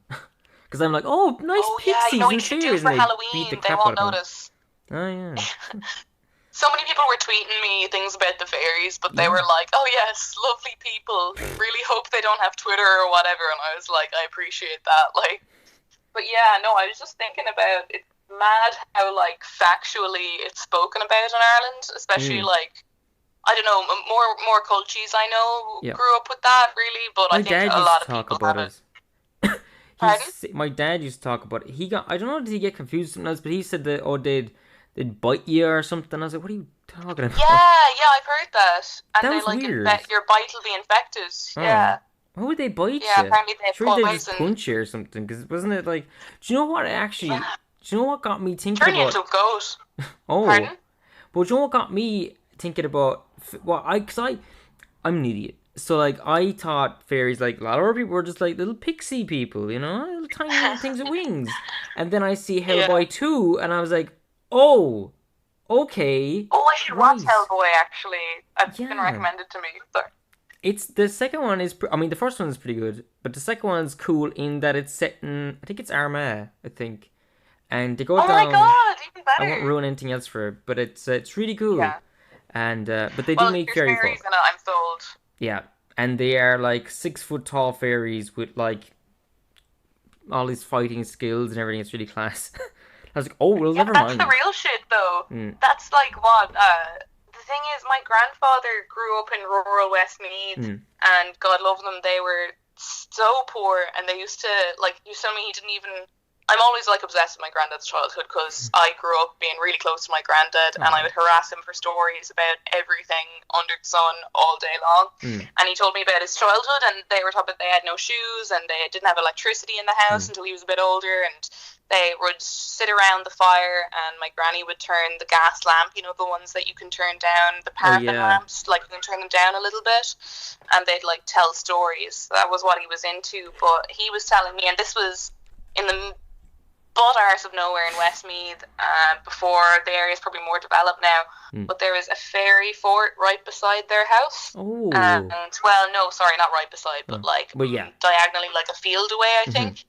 Because I'm like, oh, nice Oh pixies yeah, you know what and you should do fairies, for and they beat Halloween? the They crap won't out of me. notice. Oh yeah. so many people were tweeting me things about the fairies, but they were like, "Oh yes, lovely people. Really hope they don't have Twitter or whatever." And I was like, "I appreciate that." Like, but yeah, no, I was just thinking about it's mad how like factually it's spoken about in Ireland, especially like I don't know more cultures I know grew up with that really, but I think a lot of people have it. My dad used to talk about it. I don't know, did he get confused sometimes, but he said that, they'd bite you or something. I was like, what are you talking about? Yeah, I've heard that. And that they was like weird. your bite will be infected. Oh. Yeah. Why would they bite you? Yeah, apparently they sure poison. They just punch you or something, because wasn't it like, do you know what actually, do you know what got me thinking Turn about... you into a goat. Oh. Pardon? But do you know what got me thinking about, I'm an idiot. So, like, I thought fairies, like, a lot of other people were just, like, little pixie people, you know? Little tiny little things with wings. And then I see Hellboy 2, and I was like, oh, okay. Oh, I should watch Hellboy, actually. It's been recommended to me. Sorry. The second one is... the first one is pretty good, but the second one's cool in that it's set in... I think it's Armagh, I think. And they go down... Oh my god, even better. I won't ruin anything else for it, but it's really cool. Yeah. And, but they do make fairy fairies folk. in it, I'm sold. Yeah, and they are like 6 foot tall fairies with like all these fighting skills and everything. It's really class. I was like, oh, well, never mind. That's the real shit, though. That's like what, the thing is, my grandfather grew up in rural Westmeath, and God love them, they were so poor, and they used to, like, you tell me he didn't even... I'm always like obsessed with my granddad's childhood because I grew up being really close to my granddad and I would harass him for stories about everything under the sun all day long. And he told me about his childhood, and they were talking about they had no shoes and they didn't have electricity in the house until he was a bit older, and they would sit around the fire and my granny would turn the gas lamp, you know, the ones that you can turn down, the paraffin lamps, like you can turn them down a little bit, and they'd like tell stories. That was what he was into. But he was telling me, and this was in the butt arse of nowhere in Westmeath, before the area is probably more developed now, but there is a fairy fort right beside their house. Oh. And, well, no, sorry, not right beside, but like diagonally, like a field away, I think.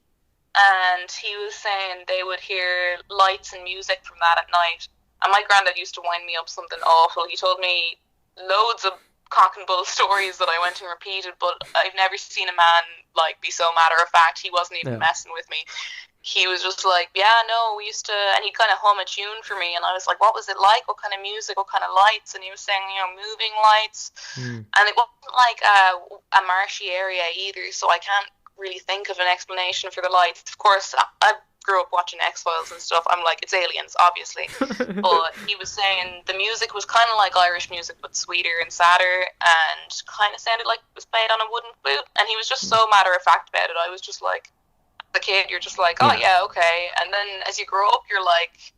And he was saying they would hear lights and music from that at night. And my granddad used to wind me up something awful. He told me loads of cock and bull stories that I went and repeated, but I've never seen a man like be so matter of fact. He wasn't even messing with me. He was just like, yeah, no, we used to, and he'd kind of hum a tune for me, and I was like, what was it like? What kind of music? What kind of lights? And he was saying, you know, moving lights, and it wasn't like a marshy area either, so I can't really think of an explanation for the lights. Of course, I grew up watching X-Files and stuff. I'm like, it's aliens, obviously. But he was saying the music was kind of like Irish music, but sweeter and sadder, and kind of sounded like it was played on a wooden flute, and he was just so matter of fact about it. I was just like, the kid, you're just like, oh yeah, okay. And then as you grow up, you're like,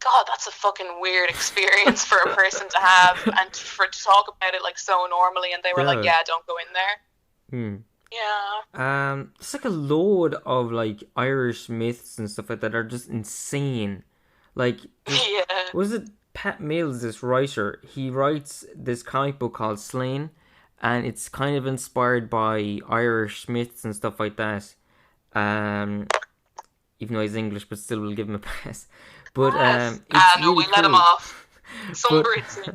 God, that's a fucking weird experience for a person to have, and to talk about it like so normally. And they were like, yeah, don't go in there. Yeah. It's like a load of like Irish myths and stuff like that are just insane. Like, was it Pat Mills, this writer? He writes this comic book called Slain, and it's kind of inspired by Irish myths and stuff like that. Even though he's English, but still we'll give him a pass. But it's no, really we let him off. Some Brits.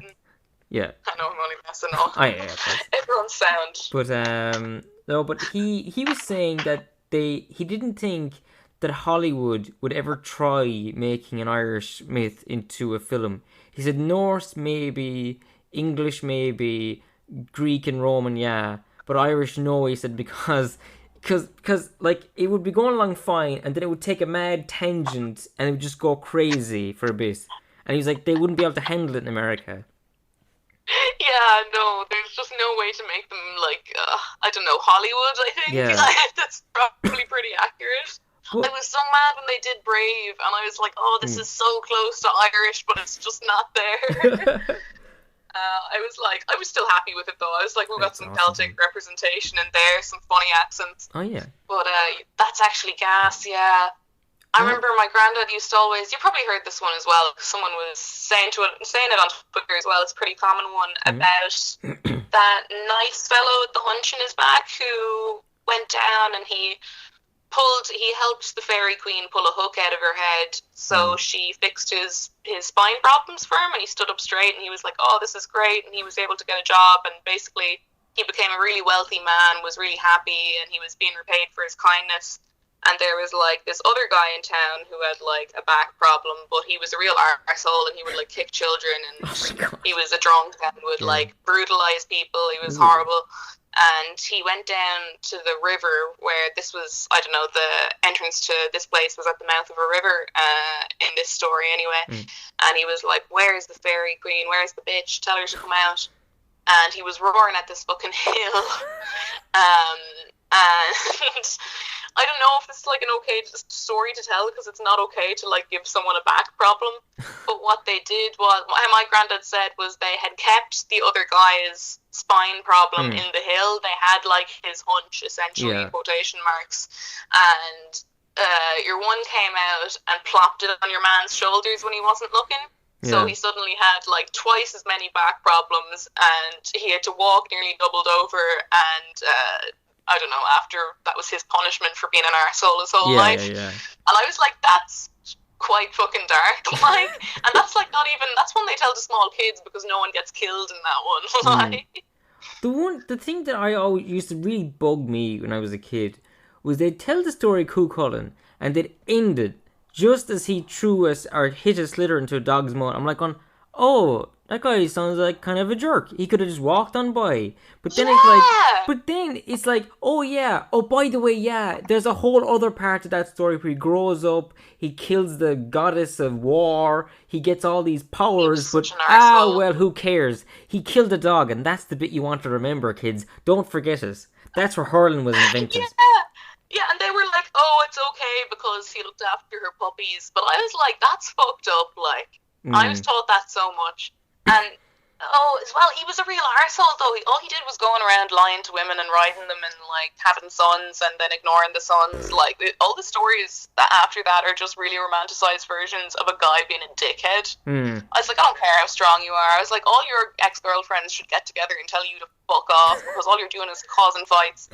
Yeah. I know I'm only messing up. Oh yeah, of course. Everyone's sound. But no, but he was saying that he didn't think that Hollywood would ever try making an Irish myth into a film. He said Norse maybe, English maybe, Greek and Roman, yeah, but Irish no. He said because like it would be going along fine, and then it would take a mad tangent, and it would just go crazy for a bit. And he was like, they wouldn't be able to handle it in America. Yeah, no, there's just no way to make them like I don't know, Hollywood. I think that's probably pretty accurate. But I was so mad when they did Brave, and I was like, oh, this is so close to Irish, but it's just not there. I was still happy with it though. I was like, we've got some Celtic representation in there, some funny accents. Oh yeah. But that's actually gas, yeah. I remember my granddad used to always, you probably heard this one as well, someone was saying it on Twitter as well, it's a pretty common one, about that nice fellow with the hunch in his back who went down and he he helped the fairy queen pull a hook out of her head, so she fixed his spine problems for him, and he stood up straight, and he was like, oh, this is great, and he was able to get a job, and basically he became a really wealthy man, was really happy, and he was being repaid for his kindness. And there was like this other guy in town who had like a back problem, but he was a real arsehole, and he would like kick children, and he was a drunk and would like brutalize people. He was horrible. And he went down to the river where this was, I don't know, the entrance to this place was at the mouth of a river in this story anyway. And he was like, where's the fairy queen? Where's the bitch? Tell her to come out. And he was roaring at this fucking hill. And I don't know if this is like an okay story to tell, because it's not okay to like give someone a back problem. But what they did was, what my granddad said was, they had kept the other guy's spine problem in the hill. They had like his hunch, essentially, quotation marks. And your one came out and plopped it on your man's shoulders when he wasn't looking. So he suddenly had like twice as many back problems, and he had to walk nearly doubled over, and I don't know, after that was his punishment for being an arsehole his whole life. And I was like, that's quite fucking dark. Like, and that's like not even, that's one they tell to small kids, because no one gets killed in that one. Like, the thing that I always used to really bug me when I was a kid was they'd tell the story Cú Chulainn, and they'd end it just as he threw us or hit a slither into a dog's mouth. I'm like, oh, that guy sounds like kind of a jerk. He could have just walked on by. But then it's like, oh yeah, oh by the way, yeah, there's a whole other part of that story where he grows up, he kills the goddess of war, he gets all these powers, but well, who cares? He killed a dog, and that's the bit you want to remember, kids. Don't forget it. That's where hurling was invented. Yeah, and they were like, oh, it's okay because he looked after her puppies. But I was like, that's fucked up, like. I was taught that so much. And, as well, he was a real arsehole, though. All he did was going around lying to women and riding them and, like, having sons and then ignoring the sons. Like, all the stories after that are just really romanticized versions of a guy being a dickhead. I was like, I don't care how strong you are. I was like, all your ex-girlfriends should get together and tell you to fuck off, because all you're doing is causing fights.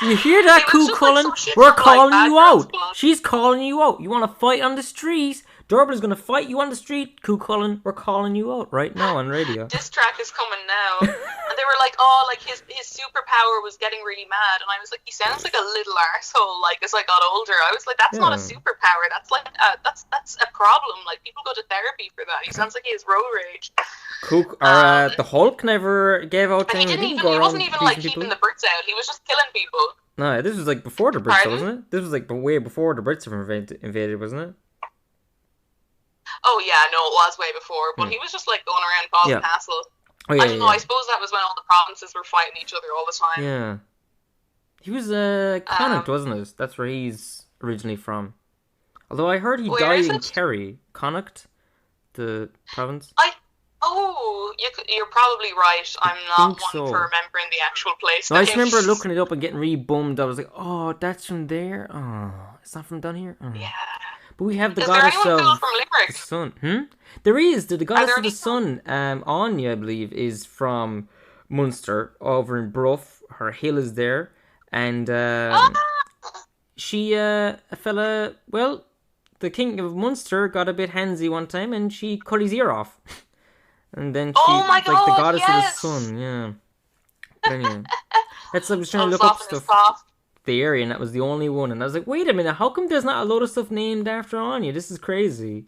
You hear that, Cú Chulainn? Like, we're calling you out. She's calling you out. You want to fight on the street? Dorbal's going to fight you on the street. Cú Chulainn, we're calling you out right now on radio. This track is coming now. And they were like, oh, like his superpower was getting really mad. And I was like, he sounds like a little arsehole, like, as I got older. I was like, that's not a superpower. That's like, that's a problem. Like, people go to therapy for that. He sounds like he has road rage. The Hulk never gave out things. He wasn't even like keeping the Brits out. He was just killing people. No, this was like before the Brits, wasn't it? This was like way before the Brits were invaded, wasn't it? Oh yeah, no, it was way before. But he was just like going around causing hassle. I don't know. I suppose that was when all the provinces were fighting each other all the time. Yeah, he was Connacht, wasn't it? That's where he's originally from. Although I heard he died in Kerry, Connacht, the province. You're probably right. I'm not one for remembering the actual place. No, I just remember looking it up and getting really bummed. I was like, oh, that's from there? Oh, it's not from down here? Oh. Yeah. But we have the goddess of the sun. There is. The goddess of the sun, Anya, I believe, is from Munster, over in Bruff. Her hill is there. And she, a fella, well, the king of Munster got a bit handsy one time and she cut his ear off. And then she, like the goddess of the sun, yeah. But anyway, I was trying to look up stuff the area, and that was the only one. And I was like, wait a minute, how come there's not a load of stuff named after Anya? This is crazy.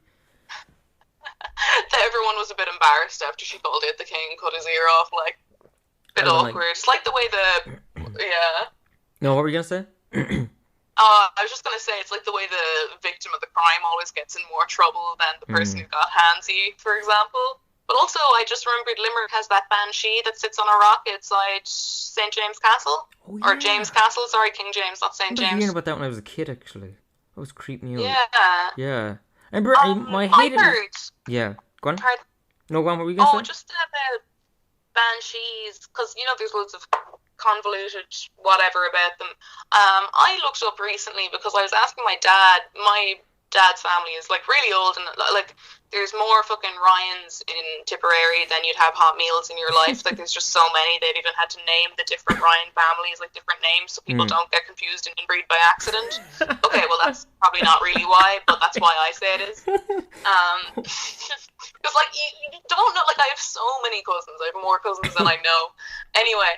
Everyone was a bit embarrassed after she called it the king and cut his ear off, like, a bit awkward. Like, it's like the way No, what were you gonna say? I was just gonna say, it's like the way the victim of the crime always gets in more trouble than the person who got handsy, for example. But also, I just remembered Limerick has that banshee that sits on a rock outside St. James Castle. Oh, yeah. Or James Castle, sorry, King James, not St. James. I was hearing about that when I was a kid, actually. That was creeping me out. Yeah. I remember Yeah, go on. Pardon? No, go on, what were you going to say? Just about banshees, because, there's loads of convoluted whatever about them. I looked up recently because I was asking my dad, my dad's family is like really old, and like there's more fucking Ryans in Tipperary than you'd have hot meals in your life. Like there's just so many. They've even had to name the different Ryan families like different names so people don't get confused and inbreed by accident. Okay, well that's probably not really why, but that's why I say it is. Because like you don't know. Like I have so many cousins. I have more cousins than I know. Anyway,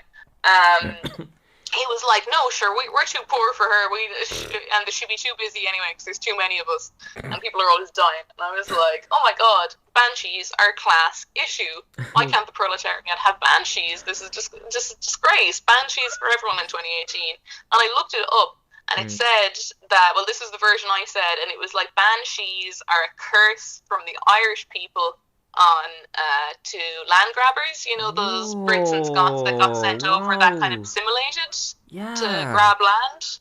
he was like, no, sure, we're too poor for her. And she'd be too busy anyway because there's too many of us and people are always dying. And I was like, oh my god, banshees are a class issue. Why can't the proletariat have banshees? This is just a disgrace. Banshees for everyone in 2018. And I looked it up and it said that, well, this is the version I said, and it was like banshees are a curse from the Irish people on to land grabbers, you know, those Brits and Scots that got sent over that kind of assimilated to grab land.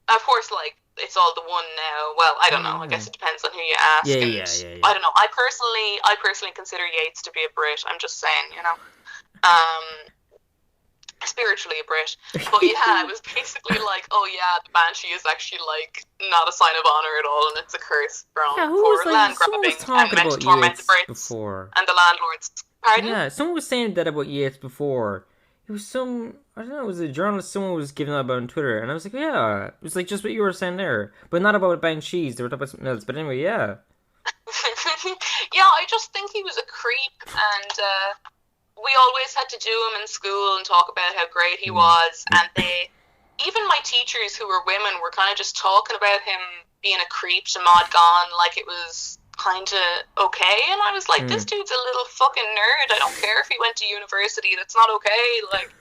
Of course, like it's all the one now. Well, I don't know. I guess it depends on who you ask. Yeah. I don't know. I personally consider Yeats to be a Brit. I'm just saying, you know. Spiritually a Brit, but yeah, it was basically like, oh yeah, the banshee is actually like not a sign of honor at all, and it's a curse for land grabbing and meant to torment the Brits before. And the landlords. Pardon? Yeah, someone was saying that about Yeats before. It was I don't know, it was a journalist someone was giving that about on Twitter, and I was like, yeah, it was like just what you were saying there, but not about banshees. They were talking about something else. But anyway, yeah. Yeah, I just think he was a creep, and we always had to do him in school and talk about how great he was, and even my teachers who were women were kind of just talking about him being a creep to Maud Gonne like it was kind of okay, and I was like, this dude's a little fucking nerd. I don't care if he went to university, that's not okay. Like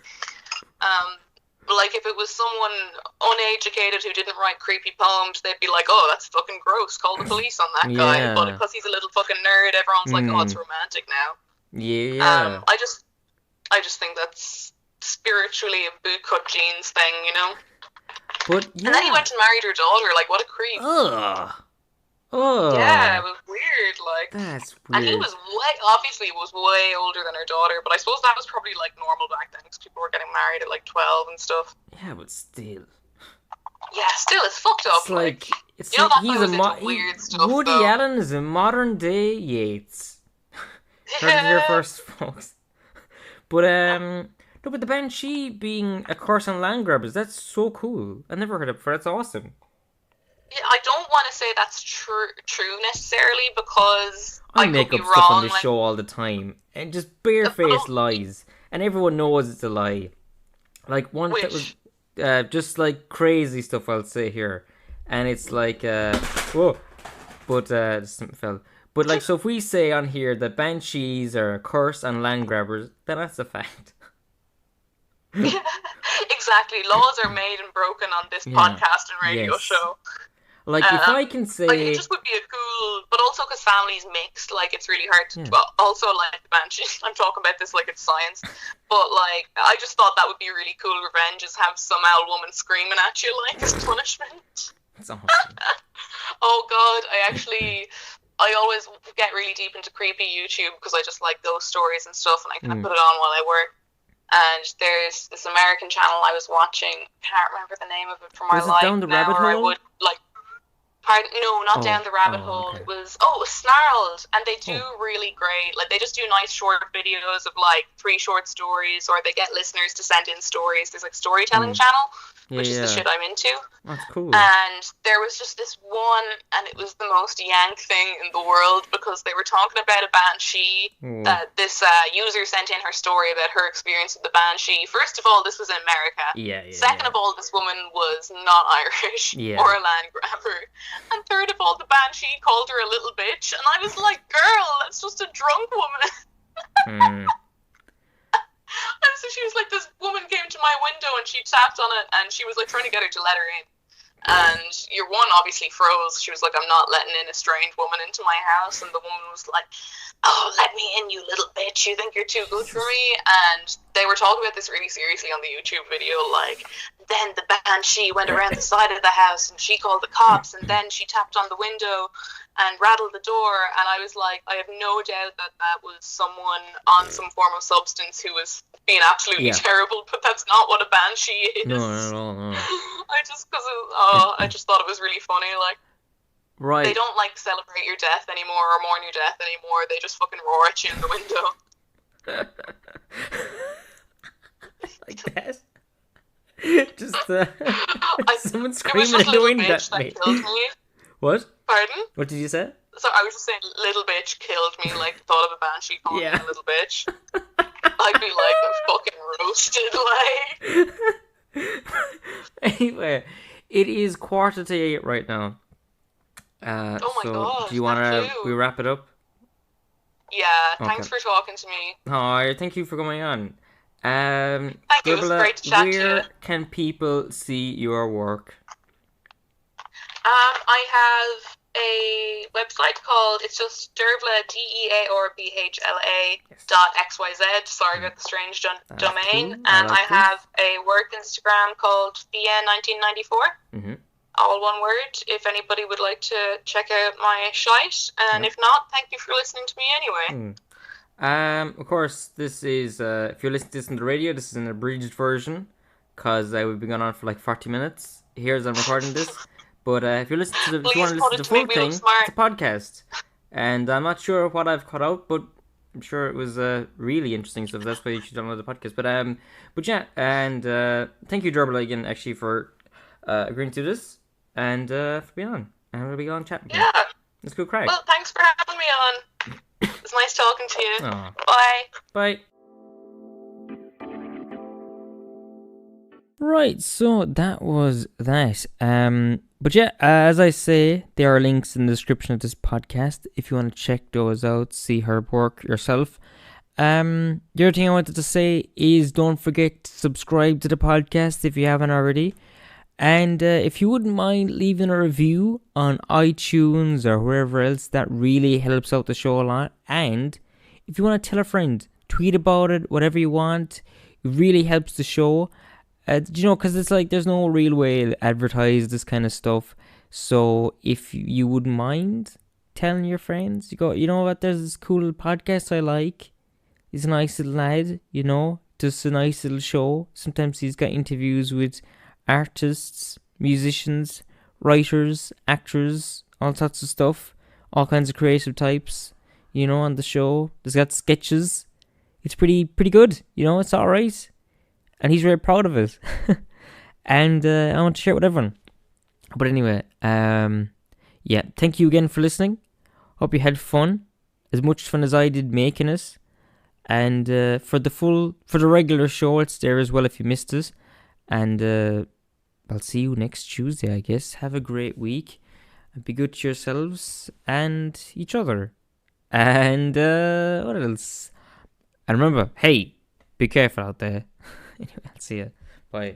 if it was someone uneducated who didn't write creepy poems, they'd be like, oh, that's fucking gross, call the police on that guy. But because he's a little fucking nerd, everyone's like, oh, it's romantic now. Yeah. I just think that's spiritually a bootcut jeans thing, you know. But and then he went and married her daughter. Like, what a creep. Oh. Yeah, it was weird. Like, that's weird. And he was way older than her daughter. But I suppose that was probably like normal back then because people were getting married at like 12 and stuff. Yeah, but still. Yeah, still, it's fucked up. It's you know, like he's weird stuff. Woody Allen is a modern day Yeats. Heard it here first, folks. But no, but the banshee being a curse on land grabbers, that's so cool. I never heard it before. That's awesome. Yeah, I don't want to say that's true necessarily because I make up stuff stuff on this show all the time and just barefaced lies, and everyone knows it's a lie. Like one that was just like crazy stuff I'll say here, and it's like something fell. But like, so if we say on here that banshees are a curse on land grabbers, then that's a fact. Exactly. Laws are made and broken on this podcast and radio show. Like, if I can say... Like, it just would be a cool... But also because families mixed, like, it's really hard to... Well, also, like, the banshees, I'm talking about this like it's science. But, like, I just thought that would be really cool revenge, is have some old woman screaming at you, like, as punishment. That's awesome. Oh, God. I always get really deep into creepy YouTube because I just like ghost stories and stuff, and I kind of put it on while I work. And there's this American channel I was watching. Can't remember the name of it for my life. Was it Down the Rabbit Hole? I would like. Pardon? No, not Down the Rabbit Hole. Okay. It was Snarled, and they do really great. Like they just do nice short videos of like 3 short stories, or they get listeners to send in stories. There's like storytelling channel, which is the shit I'm into. That's cool. And there was just this one, and it was the most yank thing in the world because they were talking about a banshee that this user sent in her story about her experience with the banshee. First of all, this was in America. Second of all, this woman was not Irish or a land grabber. And third of all, the banshee called her a little bitch, and I was like, girl, that's just a drunk woman. And so she was like, this woman came to my window and she tapped on it and she was like trying to get her to let her in. And your one obviously froze. She was like, I'm not letting in a strange woman into my house. And the woman was like, oh, let me in, you little bitch. You think you're too good for me? And they were talking about this really seriously on the YouTube video. Like, then the banshee went around the side of the house and she called the cops. And then she tapped on the window and rattled the door. And I was like, I have no doubt that that was someone on some form of substance who was being absolutely terrible. But that's not what a banshee is. No. I just thought it was really funny. Like, Right. They don't like celebrate your death anymore or mourn your death anymore. They just fucking roar at you in the window. Like that. Just someone It was screaming just in the little wind bitch at me. that killed me. What? Pardon? What did you say? So I was just saying, little bitch killed me. Like the thought of a banshee calling me a little bitch. I'd be like fucking roasted. Like. Anyway, it is 7:45 right now. Oh my god! Do you want to we wrap it up? Yeah. Okay. Thanks for talking to me. Oh, thank you for coming on. Thank you. It was Dervla, great to chat to you. where can people see your work? I have a website called, it's just Dervla, DEAORBHLA.xyz. Sorry about the strange domain. Cool. And I have a work Instagram called Thea1994. Mm-hmm. All one word, if anybody would like to check out my shite. And if not, thank you for listening to me anyway. Of course, this is, if you're listening to this on the radio, this is an abridged version, because we've been going on for like 40 minutes. Here's I'm recording this. But if you listen to if you want to listen to the full thing, it's a podcast. And I'm not sure what I've cut out, but I'm sure it was really interesting stuff. That's why you should download the podcast. But yeah, and thank you, Dervla, again, actually, for agreeing to this and for being on. And we'll be on chatting. Yeah. Let's go crack. Well, thanks for having me on. It was nice talking to you. Aww. Bye. Bye. Right, so that was that. But yeah, as I say, there are links in the description of this podcast if you want to check those out, see her work yourself. The other thing I wanted to say is don't forget to subscribe to the podcast if you haven't already. And if you wouldn't mind leaving a review on iTunes or wherever else, that really helps out the show a lot. And if you want to tell a friend, tweet about it, whatever you want, it really helps the show. Because it's like there's no real way to advertise this kind of stuff. So if you wouldn't mind telling your friends, you know what, there's this cool little podcast I like. He's a nice little lad, just a nice little show. Sometimes he's got interviews with artists, musicians, writers, actors, all sorts of stuff. All kinds of creative types, on the show. There's got sketches. It's pretty good, it's alright. And he's very proud of it. And I want to share it with everyone. But anyway, yeah, thank you again for listening. Hope you had fun. As much fun as I did making it. And for the regular show, it's there as well if you missed it. And I'll see you next Tuesday, I guess. Have a great week. And be good to yourselves and each other. And what else? And remember, hey, be careful out there. Anyway, I'll see you. Bye.